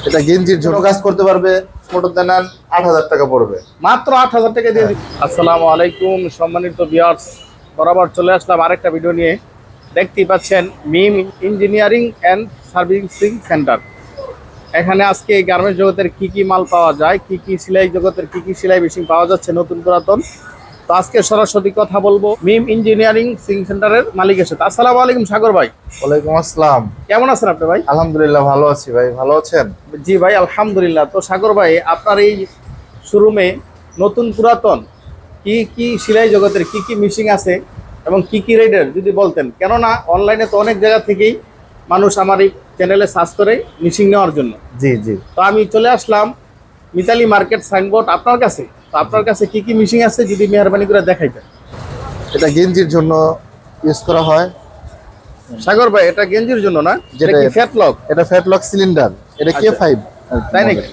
এটা গেঞ্জির জন্য কাজ করতে পারবে। মোটর দেন ৮,০০০ টাকা পড়বে, মাত্র ৮,০০০ টাকা দিয়ে দিচ্ছি। আসসালামু আলাইকুম সম্মানিত ভিউয়ার্স, বরাবর চলে আসলাম আরেকটা ভিডিও নিয়ে। দেখতেই পাচ্ছেন মিম ইঞ্জিনিয়ারিং অ্যান্ড সার্ভিসিং সেন্টার। এখানে আজকে এই গার্মেন্টস জগতের কি কি মাল পাওয়া যায়, কি কি সেলাই জগতের কি কি সেলাই মেশিন পাওয়া যাচ্ছে নতুন পুরাতন, তো আজকে সরাসরি কথা বলবো মিম ইঞ্জিনিয়ারিং সিং সেন্টারের মালিকের সাথে। আসসালামু আলাইকুম সাগর ভাই। ওয়ালাইকুম আসসালাম। কেমন আছেন আপনি ভাই? আলহামদুলিল্লাহ ভালো আছি ভাই, ভালো আছেন? জি ভাই আলহামদুলিল্লাহ। তো সাগর ভাই, আপনার এই শোরুমে নতুন পুরাতন কি কি সেলাই জগতের কি কি মেশিন আছে এবং কি কি রেটের যদি বলতেন, কেননা অনলাইনে তো অনেক জায়গা থেকেই মানুষ আমার এই চ্যানেলে সার্চ করে মেশিন নেওয়ার জন্য। জি জি। তো আমি চলে আসলাম মিতালি মার্কেট সাইনবোর্ড আপনার কাছে। তো আপনার কাছে কি কি মেশিন আছে যদি মেহরবানি করে দেখাইতেন। এটা গেঞ্জির জন্য ইউজ করা হয়। সাগর ভাই, এটা গেঞ্জির জন্য না, যেটা কি ফ্যাট লক? এটা ফ্যাট লক সিলিন্ডার, এটা K5। তাই নাকি?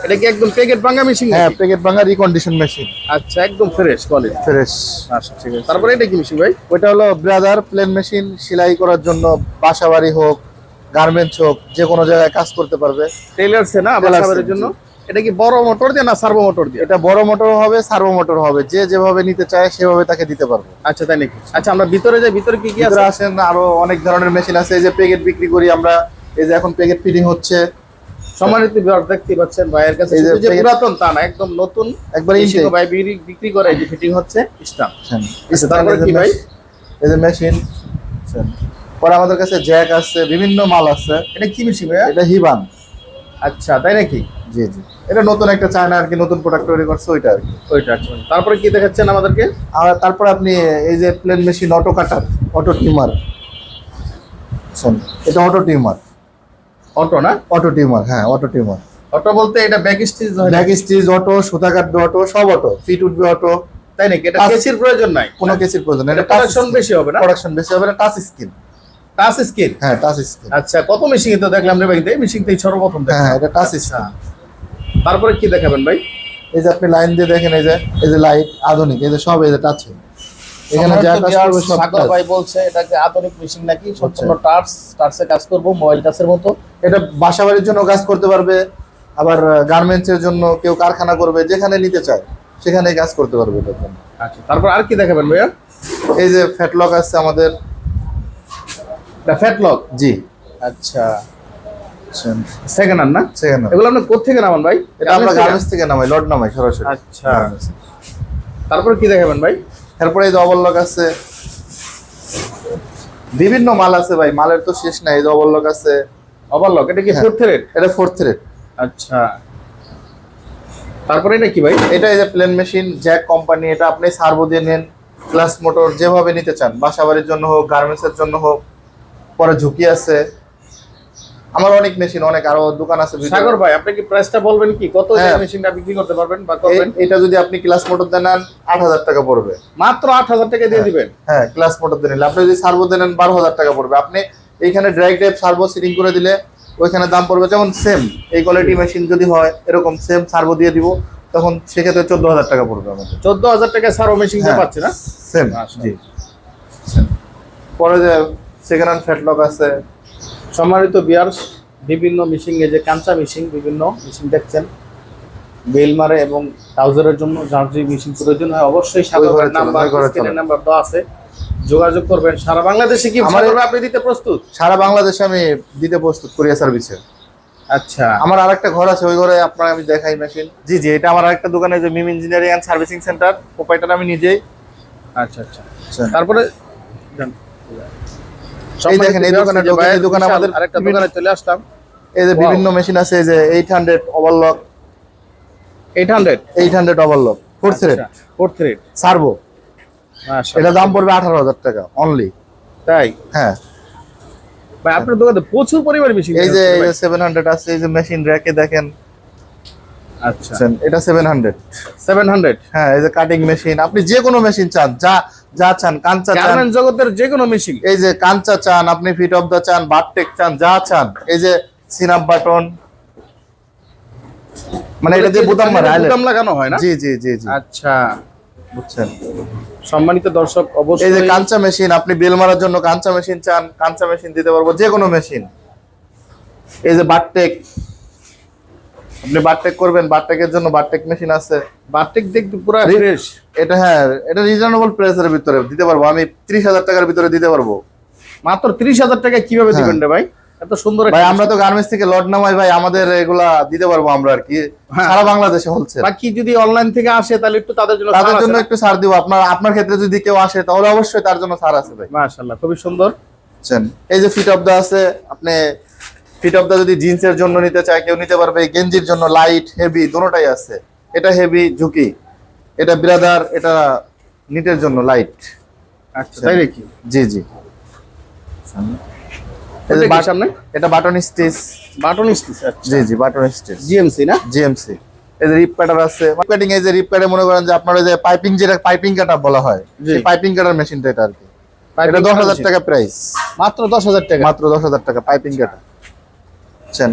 এটা কি একদম প্যাকেট ভাঙা মেশিন? হ্যাঁ, প্যাকেট ভাঙা রিকন্ডিশন মেশিন। আচ্ছা, একদম ফ্রেশ কোয়ালিটি, ফ্রেশ। আচ্ছা ঠিক আছে। তারপরে এটা কি মেশিন ভাই? ওইটা হলো ব্রাদার প্লেন মেশিন, সেলাই করার জন্য, বাসাবাড়ি হোক গার্মেন্টস হোক যে কোনো জায়গায় কাজ করতে পারবে। টেইলার্সে না, বাসাবাড়ির জন্য। এটা কি বড় মোটর দিয়ে না সার্ভো মোটর দিয়ে? এটা বড় মোটর হবে, সার্ভো মোটর হবে, যে যেভাবে নিতে চায় সেভাবে তাকে দিতে পারবো। আচ্ছা তাই নাকি? আচ্ছা আমরা ভিতরে যাই, ভিতরে কি কি আছে? ভিতরে আসেন, আরো অনেক ধরনের মেশিন আছে। এই যে প্যাকেট বিক্রি করি আমরা, এই যে এখন প্যাকেট ফিটিং হচ্ছে। সম্মানিত ভিউয়ার দেখতে পাচ্ছেন ভাইয়ের কাছে এই যে পুরাতন তা না, একদম নতুন একবার মেশিন ভাই বিক্রি করে, এই যে ফিটিং হচ্ছে স্টাম্প। আচ্ছা, তারপরে কি ভাই? এই যে মেশিন। পরে আমাদের কাছে জ্যাক আছে, বিভিন্ন মাল আছে। এটা কি মেশিন ভাই? এটা হিবান। আচ্ছা তাই নাকি? জি জি। এটা নতুন একটা চায়না আর কি, নতুন প্রোডাক্ট তৈরি করছে ওইটা আর কি। ওইটা। আচ্ছা তারপরে কি দেখাচ্ছেন আমাদেরকে? আর তারপর আপনি এই যে প্লেন মেশিন, অটো কাটার, অটো টিউমার। এটা অটো টিউমার। অটো না? অটো টিউমার, হ্যাঁ অটো টিউমার। অটো বলতে এটা ব্যাক স্টিচ হয়? ব্যাক স্টিচ অটো, সুতা কাটবে অটো, সব অটো, ফিট উঠবে অটো। তাই নাকি? এটা কেসির প্রয়োজন নাই? কোনো কেসির প্রয়োজন নাই। এটা প্রোডাকশন বেশি হবে না? প্রোডাকশন বেশি হবে না। Touch screen. Touch screen? হ্যাঁ টাচ স্ক্রিন। আচ্ছা, কত মেশিন তো দেখলাম রে ভাই, এই মেশিনটাই সর্বপ্রথম দেখলাম। হ্যাঁ এটা টাচ স্ক্রিন। তারপরে কি দেখাবেন ভাই? এই যে আপনি লাইন দিয়ে দেখেন, এই যে লাইট আধুনিক, এই যে সব এই যে টাচ। এখানে যা কাজ করবে সব সাগর ভাই বলছে এটাকে আধুনিক মেশিন নাকি, সম্পূর্ণ টাচে কাজ করব, মোবাইল টাচের মতো। এটা বাসাবাড়ির জন্য কাজ করতে পারবে, আবার গার্মেন্টসের জন্য, কেউ কারখানা করবে, যেখানে নিতে চায় সেখানে কাজ করতে পারবে এটার জন্য। আচ্ছা তারপর আর কি দেখাবেন ভাইয়া? এই যে ফ্যাট লক আছে আমাদের। এটা ফ্যাট লক? জি। আচ্ছা, সেকেন্ড হ্যান্ড না? Second hand. এগুলো আপনি কোথা থেকে নামান ভাই? এটা আমরা গার্মেন্টস থেকে নামাই, লট নামাই সরাসরি। আচ্ছা তারপর কি দেখাবেন ভাই? তারপরে এই যে ওভারলক আছে, বিভিন্ন মাল আছে ভাই, মালের তো শেষ নাই। এই যে ওভারলক আছে। ওভারলক এটা কি 4 থ্রেড? এটা 4 থ্রেড। আচ্ছা তারপরে এটা কি ভাই? এটা এই যে প্লেন মেশিন, জ্যাক কোম্পানি। এটা আপনি সার্ভো দিয়ে নেন, ক্লাস মোটর, যেভাবে নিতে চান, বাসাবাড়ির জন্য হোক গার্মেন্টসের জন্য হোক। পরে ঝুঁকি আছে, আমার অনেক মেশিন, অনেক আরো দোকান আছে। সাগর ভাই আপনি কি প্রাইসটা বলবেন কি, কত এই মেশিনটা বিক্রি করতে পারবেন বা করবেন? এটা যদি আপনি ক্লাস মোটর দেন ৮,০০০ টাকা পড়বে, মাত্র ৮,০০০ টাকা দিয়ে দিবেন? হ্যাঁ ক্লাস মোটর দিয়ে নিলে। আপনি যদি সার্ভো দেন ১২,০০০ টাকা পড়বে। আপনি এইখানে ডাইরেক্ট টাইপ সার্ভো সিটিং করে দিলে ওইখানে দাম পড়বে, যেমন সেম এই কোয়ালিটি মেশিন যদি হয় এরকম সেম সার্ভো দিয়ে দিব, তখন সেক্ষেত্রে ১৪,০০০ টাকা পড়বে আমাদের। ১৪,০০০ টাকা সার্ভো মেশিন পাচ্ছে না? সেম। জি। পরে যে সেকেন্ড হ্যান্ড ফ্যাট লক আছে। সম্মানিত ভিউয়ার্স, বিভিন্ন মেশিন, এই যে কাঁচা মেশিন, বিভিন্ন মেশিন দেখছেন বেল মারে এবং ট্রাউজারের জন্য যার যে মেশিন প্রয়োজন হয় অবশ্যই সাগরের নাম্বার, স্ক্রিনের নাম্বার দেওয়া আছে, যোগাযোগ করবেন। সারা বাংলাদেশে কি আপনি দিতে প্রস্তুত? সারা বাংলাদেশে আমি দিতে প্রস্তুত, কুরিয়ার সার্ভিসে। আচ্ছা আমার আরেকটা ঘর আছে, ওই ঘরে আপনার আমি দেখাই মেশিন। জি জি, এটা আমার আরেকটা দোকানে, যে Mim engineering and servicing centre, proprietor আমি নিজেই। আচ্ছা আচ্ছা। তারপরে এই দেখেন, এই দোকানে আমাদের আরেকটা দোকানে চলে আসলাম। এই যে বিভিন্ন মেশিন আছে, এই যে 800 overlock. 800 overlock 4 thread. 4 thread servo. আচ্ছা, এটা দাম পড়বে 18,০০০ টাকা অনলি। তাই? হ্যাঁ ভাই আপনার দোকানে প্রচুর পরিমাণ মেশিন। এই যে 700 আছে, এই যে মেশিন র‍্যাকে দেখেন। আচ্ছা এটা 700। হ্যাঁ এই যে কাটিং মেশিন, আপনি যে কোনো মেশিন চান, যা চান, কাঞ্চা চান, গার্মেন্টস জগতের যে কোনো মেশিন, এই যে কাঞ্চা চান, আপনি ফিট অফ দা চান, বারটেক চান, যা চান, এই যে সিনাপ বাটন, মানে এটা দিয়ে বোতাম লাগানো হয় না? জি জি জি জি। আচ্ছা বুঝছেন। সম্মানিত দর্শক, অবশ্যই এই যে কাঞ্চা মেশিন, আপনি বেল মারার জন্য কাঞ্চা মেশিন চান, কাঞ্চা মেশিন দিতে পারবো, যে কোনো মেশিন। এই যে বারটেক, আপনি বারটেক করবেন, বারটেকের জন্য বারটেক মেশিন আছে। বারটেক দেখতে পুরো ফ্রেশ। এটা হ্যাঁ, এটা রিজনেবল প্রাইসের ভিতরে দিতে পারবো, আমি 30,000 টাকার ভিতরে দিতে পারবো। মাত্র 30,000 টাকা কিভাবে দিবেন রে ভাই? এত সুন্দর ভাই আমরা তো গার্মেন্টস থেকে লট নামাই ভাই, আমাদের এগুলা দিতে পারবো আমরা আর কি, হ্যাঁ। সারা বাংলাদেশে হোলসেল। বাকি যদি অনলাইন থেকে আসে তাহলে একটু তাদের জন্য তাদের জন্য একটু ছাড় দিব। আপনার ক্ষেত্রে যদি কেউ আসে তাহলে অবশ্যই তার জন্য ছাড় আছে ভাই। মাশাআল্লাহ, খুবই সুন্দর। বুঝছেন? এই যে ফিট অফ দা আছে, আপনি ফিট অফ দা যদি জিন্সের জন্য নিতে চায় কেউ নিতে পারবে, গেঞ্জির জন্য লাইট হেভি দুটোটাই আছে। এটা হেভি ঝুঁকি, এটা ব্রাদার, এটা নিটের জন্য লাইট। আচ্ছা, তাই নাকি? জি জি। এই যে এটা কি সামনে? এটা বাটন স্টিচ। Button stitch. আচ্ছা, জি জি, বাটন স্টিচ, জিএমসি না? জিএমসি। এই যে রিপ কাটার আছে, কাটিং। এই যে রিপ কাটে মনে করেন যে আপনার ওই যে পাইপিং, যেটা পাইপিং কাটার বলা হয়, জি। সেই পাইপিং কাটার মেশিনটা এটা আর কি। এটা Piping 10,000 machine। টাকা প্রাইস, মাত্র 10,000 টাকা। মাত্র 10,000 টাকা পাইপিং কাটা। বুঝছেন?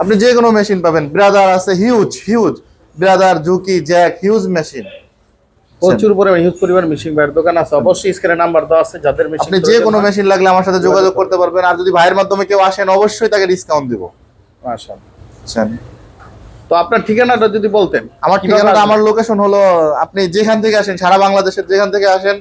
আপনি যে কোনো মেশিন পাবেন। ব্রাদার আছে, হিউজ হিউজ ব্রাদার, ঝুঁকি, জ্যাক, হিউজ মেশিন। প্রচুর পরিমাণ হিউজ পরিমাণ মেশিন ভাইয়ের দোকান আছে। অবশ্যই স্ক্রিনে নাম্বার দেওয়া আছে, যাদের মেশিন আপনি যে কোনো মেশিন লাগলে আমার সাথে যোগাযোগ করতে পারবেন। আর যদি ভাইয়ের মাধ্যমে কেউ আসেন অবশ্যই তাকে ডিসকাউন্ট দিব। মাশাআল্লাহ। বুঝছেন? তো আপনার ঠিকানাটা যদি বলতেন। আমার কিভাবে ঠিকানাটা, আসবেন? আমার লোকেশন হলো, আপনি যেখান থেকে আসেন, সারা বাংলাদেশের যেখান থেকে আসেন,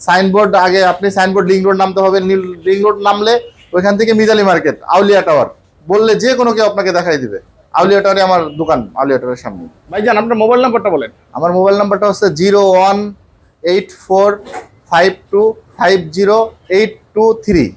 সাইনবোর্ড আগে আপনি সাইনবোর্ড লিংক রোড নামতে হবে। লিংক রোড নামলে ওইখান থেকে মিজালি মার্কেট, আউলিয়া টাওয়ার বললে যে কোনো কেউ আপনাকে দেখাই দিবে। আউলিয়া টাওয়ারে আমার দোকান, আউলিয়া টাওয়ারের সামনে। ভাইজান আপনার মোবাইল নাম্বারটা বলেন। আমার মোবাইল নাম্বারটা হচ্ছে 01845250823।